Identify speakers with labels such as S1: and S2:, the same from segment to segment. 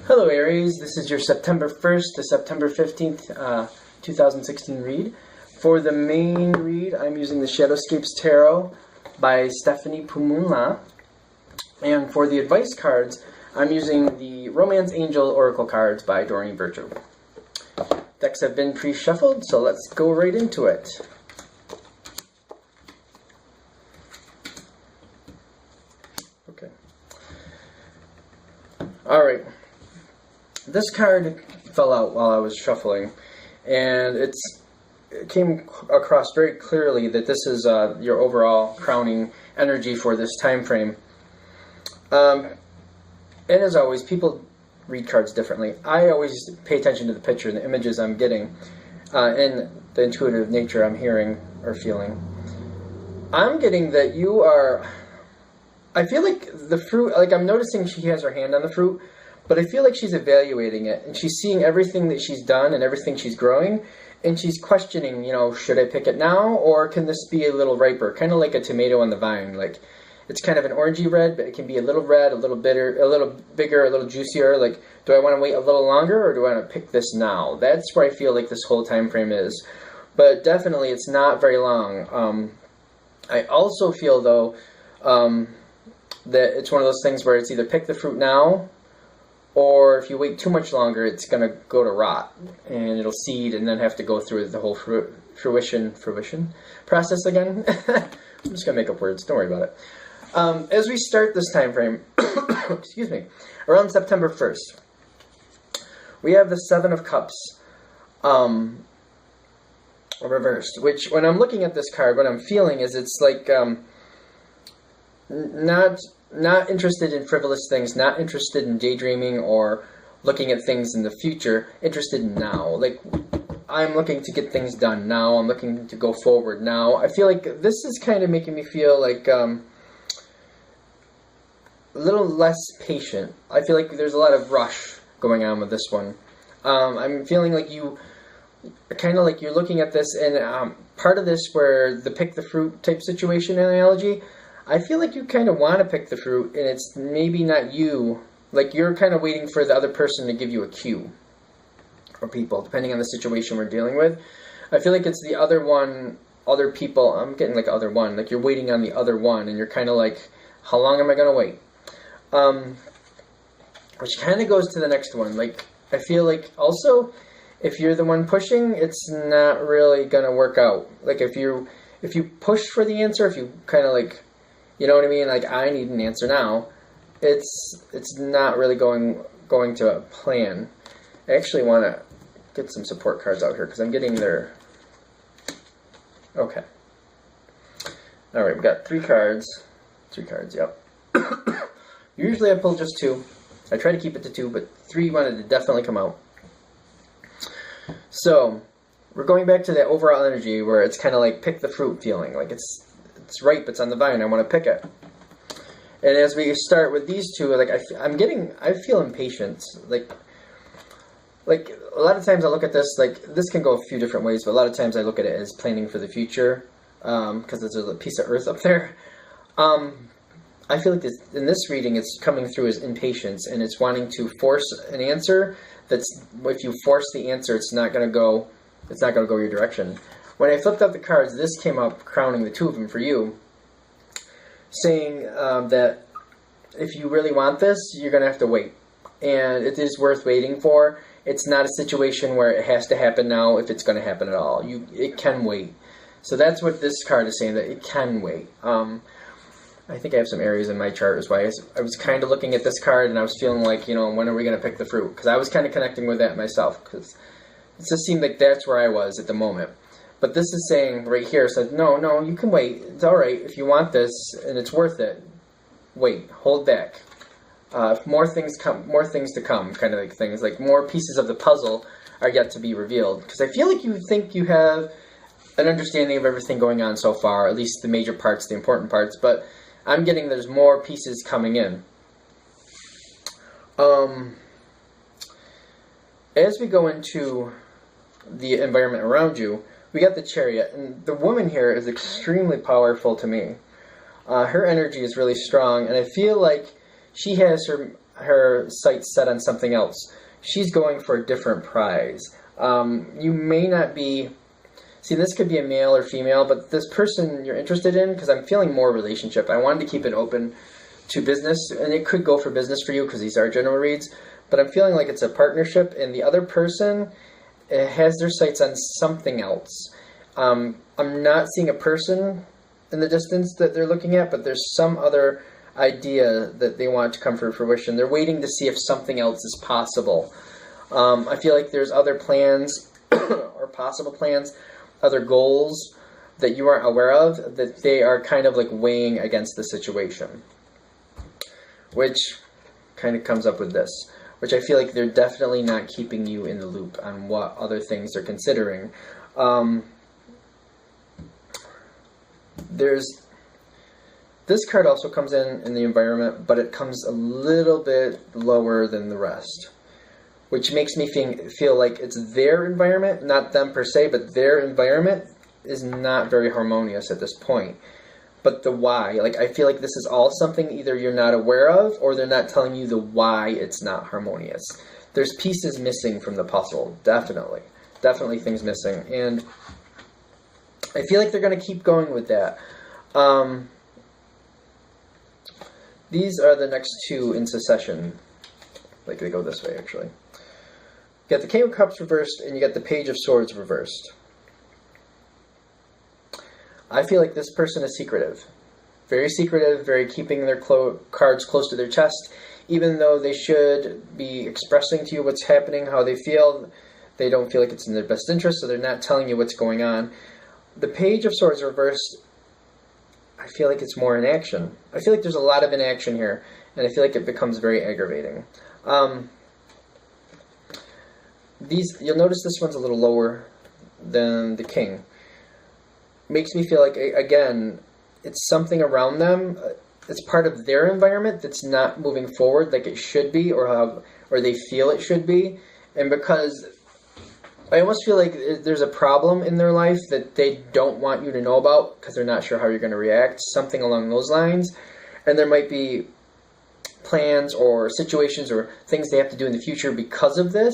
S1: Hello Aries, this is your September 1st to September 15th, 2016 read. For the main read, I'm using the Shadowscapes Tarot by Stephanie Pumunla. And for the advice cards, I'm using the Romance Angel Oracle cards by Doreen Virtue. Decks have been pre-shuffled, so let's go right into it. Okay. Alright. This card fell out while I was shuffling, and it came across very clearly that this is your overall crowning energy for this time frame. And as always, people read cards differently. I always pay attention to the picture and the images I'm getting, and the intuitive nature I'm hearing or feeling. I'm getting that you are... I feel like the fruit, like I'm noticing she has her hand on the fruit, but I feel like she's evaluating it, and she's seeing everything that she's done and everything she's growing, and she's questioning, should I pick it now, or can this be a little riper? Kind of like a tomato on the vine. Like, it's kind of an orangey red, but it can be a little red, a little bitter, a little bigger, a little juicier. Like, do I want to wait a little longer, or do I want to pick this now? That's where I feel like this whole time frame is. But definitely, it's not very long. I also feel, though, that it's one of those things where it's either pick the fruit now, or if you wait too much longer, it's going to go to rot, and it'll seed, and then have to go through the whole fruition process again. I'm just going to make up words. Don't worry about it. As we start this time frame, excuse me, around September 1st, we have the Seven of Cups reversed, which when I'm looking at this card, what I'm feeling is it's like not interested in frivolous things, not interested in daydreaming or looking at things in the future, interested in now. Like, I'm looking to get things done now, I'm looking to go forward now. I feel like this is kind of making me feel like a little less patient. I feel like there's a lot of rush going on with this one. I'm feeling like you're looking at this, and part of this where the pick the fruit type situation analogy, I feel like you kind of want to pick the fruit, and it's maybe not you. Like, you're kind of waiting for the other person to give you a cue. Or people, depending on the situation we're dealing with. I feel like it's the other people. I'm getting like other one. Like, you're waiting on the other one, and you're kind of like, how long am I going to wait? Which kind of goes to the next one. Like, I feel like also, if you're the one pushing, it's not really going to work out. Like, if you push for the answer, if you kind of like... You know what I mean? Like, I need an answer now. It's not really going to plan. I actually want to get some support cards out here because I'm getting their... Okay. Alright, we've got 3 cards. 3 cards, yep. Usually I pull just 2. I try to keep it to 2, but 3 wanted to definitely come out. So, we're going back to that overall energy where it's kind of like pick the fruit feeling. Like, it's ripe, it's on the vine, I want to pick it. And as we start with these two, like I feel impatience. Like a lot of times I look at this, like this can go a few different ways, but a lot of times I look at it as planning for the future, because there's a piece of earth up there. I feel like in this reading, it's coming through as impatience, and it's wanting to force an answer. That's, if you force the answer, it's not going to go your direction. When I flipped out the cards, this came up crowning the 2 of them for you, saying that if you really want this, you're going to have to wait. And it is worth waiting for. It's not a situation where it has to happen now if it's going to happen at all. It can wait. So that's what this card is saying, that it can wait. I think I have some Aries in my chart as well. I was kind of looking at this card, and I was feeling like, when are we going to pick the fruit? Because I was kind of connecting with that myself, because it just seemed like that's where I was at the moment. But this is saying right here, said, no, you can wait. It's all right if you want this and it's worth it. Wait, hold back. More things to come, kind of like things. Like more pieces of the puzzle are yet to be revealed. Because I feel like you think you have an understanding of everything going on so far, at least the major parts, the important parts. But I'm getting there's more pieces coming in. As we go into the environment around you, we got the Chariot, and the woman here is extremely powerful to me. Her energy is really strong, and I feel like she has her her sights set on something else. She's going for a different prize. You may not be... See, this could be a male or female, but this person you're interested in, because I'm feeling more relationship. I wanted to keep it open to business, and it could go for business for you because these are general reads, but I'm feeling like it's a partnership, and the other person has their sights on something else. I'm not seeing a person in the distance that they're looking at, but there's some other idea that they want to come to fruition. They're waiting to see if something else is possible. I feel like there's other plans or possible plans, other goals that you aren't aware of, that they are kind of like weighing against the situation, which kind of comes up with this, which I feel like they're definitely not keeping you in the loop on what other things they're considering. This card also comes in the environment, but it comes a little bit lower than the rest, which makes me feel like it's their environment, not them per se, but their environment is not very harmonious at this point. But the why, like I feel like this is all something either you're not aware of or they're not telling you the why it's not harmonious. There's pieces missing from the puzzle, definitely. Definitely things missing. And I feel like they're going to keep going with that. These are the next two in succession. Like they go this way, actually. You got the King of Cups reversed, and you got the Page of Swords reversed. I feel like this person is secretive. Very secretive, very keeping their cards close to their chest. Even though they should be expressing to you what's happening, how they feel, they don't feel like it's in their best interest, so they're not telling you what's going on. The Page of Swords reversed, I feel like it's more inaction. I feel like there's a lot of inaction here, and I feel like it becomes very aggravating. You'll notice this one's a little lower than the King. Makes me feel like, again, it's something around them. It's part of their environment that's not moving forward like it should be, or they feel it should be. And because I almost feel like there's a problem in their life that they don't want you to know about because they're not sure how you're going to react, something along those lines. And there might be plans or situations or things they have to do in the future because of this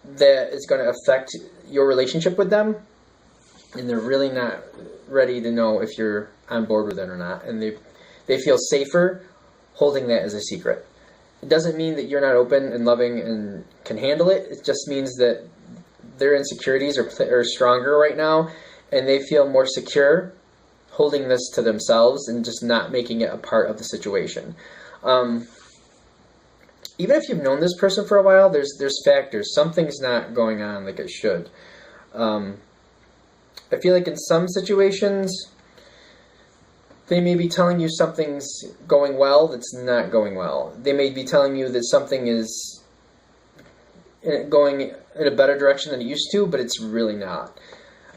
S1: that is going to affect your relationship with them. And they're really not ready to know if you're on board with it or not. And they feel safer holding that as a secret. It doesn't mean that you're not open and loving and can handle it. It just means that their insecurities are stronger right now, and they feel more secure holding this to themselves and just not making it a part of the situation. Even if you've known this person for a while, there's factors. Something's not going on like it should. I feel like in some situations, they may be telling you something's going well that's not going well. They may be telling you that something is going in a better direction than it used to, but it's really not.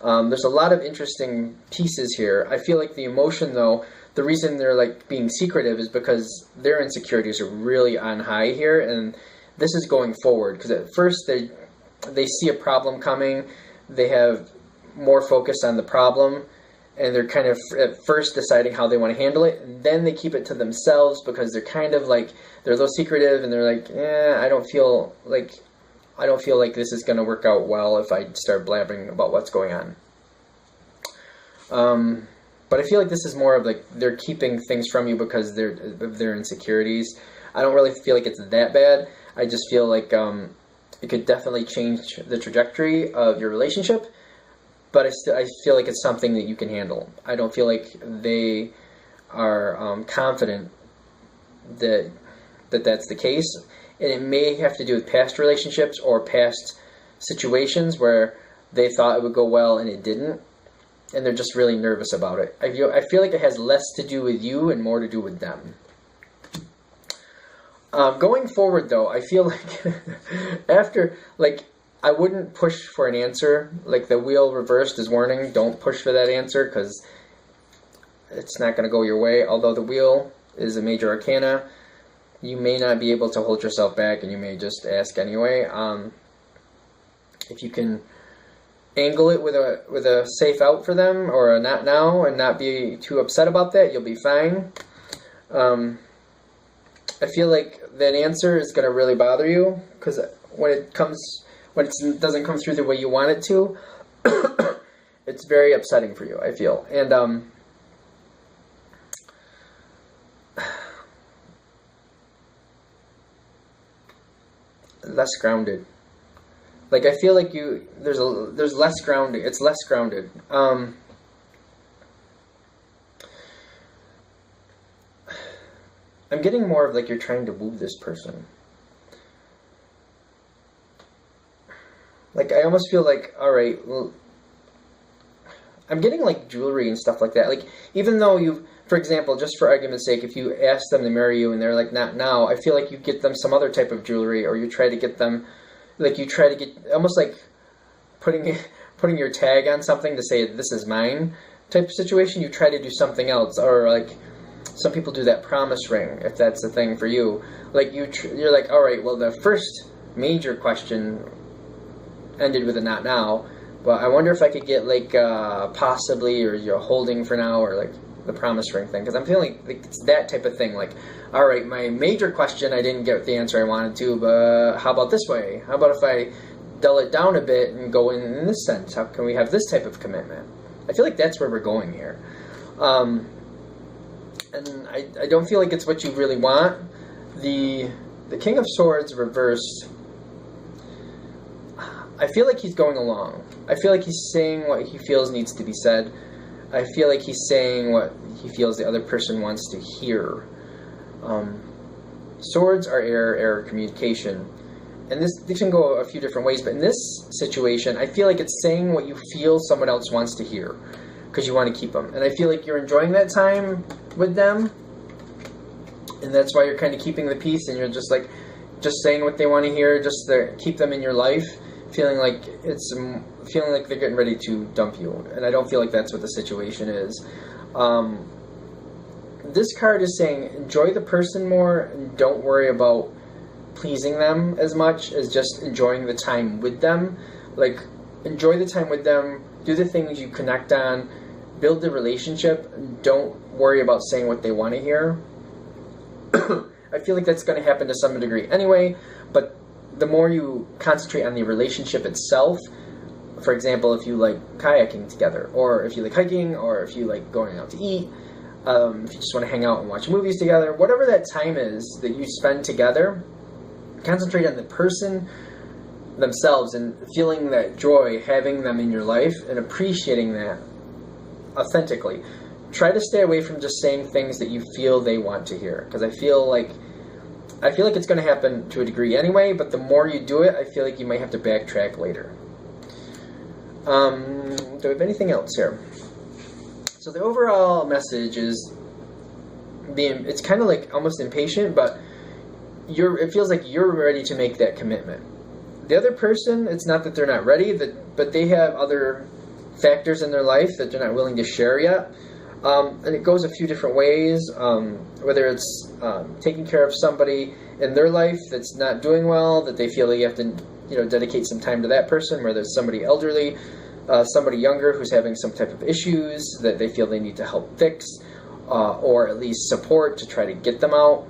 S1: There's a lot of interesting pieces here. I feel like the emotion, though, the reason they're like being secretive is because their insecurities are really on high here, and this is going forward. Because at first they see a problem coming, they have more focus on the problem, and they're kind of at first deciding how they want to handle it, and then they keep it to themselves because they're kind of like, they're a little secretive, and they're like, I don't feel like this is going to work out well if I start blabbering about what's going on. But I feel like this is more of like they're keeping things from you because of their insecurities. I don't really feel like it's that bad. I just feel like it could definitely change the trajectory of your relationship. But I feel like it's something that you can handle. I don't feel like they are confident that that's the case. And it may have to do with past relationships or past situations where they thought it would go well and it didn't. And they're just really nervous about it. I feel like it has less to do with you and more to do with them. Going forward, though, I feel like after, like, I wouldn't push for an answer. Like, the wheel reversed is warning. Don't push for that answer because it's not going to go your way. Although the wheel is a major arcana, you may not be able to hold yourself back, and you may just ask anyway. If you can angle it with a safe out for them, or a not now, and not be too upset about that, you'll be fine. I feel like that answer is going to really bother you, because when it doesn't come through the way you want it to, it's very upsetting for you, I feel. And less grounded. Like, I feel like there's less grounding. It's less grounded. I'm getting more of like you're trying to woo this person. Like, I almost feel like, all right, well, I'm getting like jewelry and stuff like that. Like, even though for example, just for argument's sake, if you ask them to marry you and they're like, not now, I feel like you get them some other type of jewelry, or you try to get them, like, you try to get, almost like putting your tag on something to say, this is mine type of situation. You try to do something else, or like, some people do that promise ring, if that's the thing for you. Like, you're like, all right, well, the first major question ended with a not now, but I wonder if I could get like possibly, or you're holding for now, or like the promise ring thing, because I'm feeling like it's that type of thing. Like, all right, my major question, I didn't get the answer I wanted to, but how about this way? How about if I dull it down a bit and go in this sense? How can we have this type of commitment? I feel like that's where we're going here. And I don't feel like it's what you really want. The King of Swords reversed, I feel like he's going along. I feel like he's saying what he feels needs to be said. I feel like he's saying what he feels the other person wants to hear. Swords are error communication. And this can go a few different ways, but in this situation, I feel like it's saying what you feel someone else wants to hear, because you want to keep them. And I feel like you're enjoying that time with them, and that's why you're kind of keeping the peace, and you're just like, just saying what they want to hear, just to keep them in your life, feeling like they're getting ready to dump you. And I don't feel like that's what the situation is. This card is saying enjoy the person more, and don't worry about pleasing them as much as just enjoying the time with them. Like, enjoy the time with them, do the things you connect on, build the relationship, and don't worry about saying what they want to hear. I feel like that's going to happen to some degree anyway, but the more you concentrate on the relationship itself, for example, if you like kayaking together, or if you like hiking, or if you like going out to eat, if you just want to hang out and watch movies together, whatever that time is that you spend together, concentrate on the person themselves and feeling that joy, having them in your life, and appreciating that authentically. Try to stay away from just saying things that you feel they want to hear, because I feel like it's going to happen to a degree anyway, but the more you do it, I feel like you might have to backtrack later. Do we have anything else here? So the overall message is it's kind of like almost impatient, but it feels like you're ready to make that commitment. The other person, it's not that they're not ready, but they have other factors in their life that they're not willing to share yet. And it goes a few different ways, whether it's taking care of somebody in their life that's not doing well, that they feel that you have to dedicate some time to that person, whether it's somebody elderly, somebody younger who's having some type of issues that they feel they need to help fix, or at least support to try to get them out.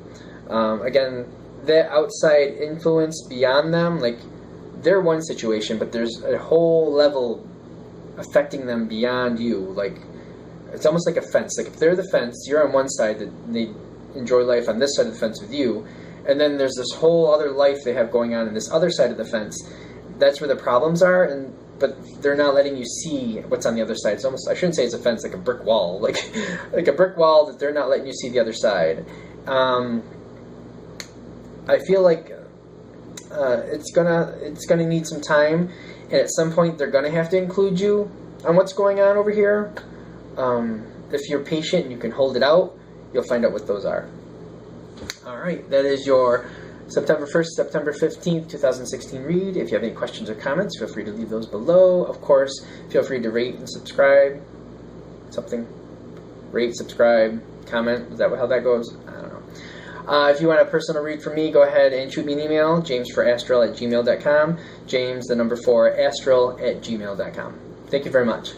S1: Again, that outside influence beyond them, like, they're one situation, but there's a whole level affecting them beyond you. Like, it's almost like a fence. Like, if they're the fence, you're on one side, that they enjoy life on this side of the fence with you, and then there's this whole other life they have going on in this other side of the fence. That's where the problems are, but they're not letting you see what's on the other side. It's almost, I shouldn't say it's a fence, like a brick wall, like a brick wall that they're not letting you see the other side. I feel like it's gonna need some time, and at some point they're gonna have to include you on what's going on over here. If you're patient and you can hold it out, you'll find out what those are. Alright, that is your September 1st, September 15th, 2016 read. If you have any questions or comments, feel free to leave those below. Of course, feel free to rate and subscribe. Rate, subscribe, comment. Is that how that goes? I don't know. If you want a personal read from me, go ahead and shoot me an email, jamesforastral@gmail.com. James, the number 4, astral@gmail.com. Thank you very much.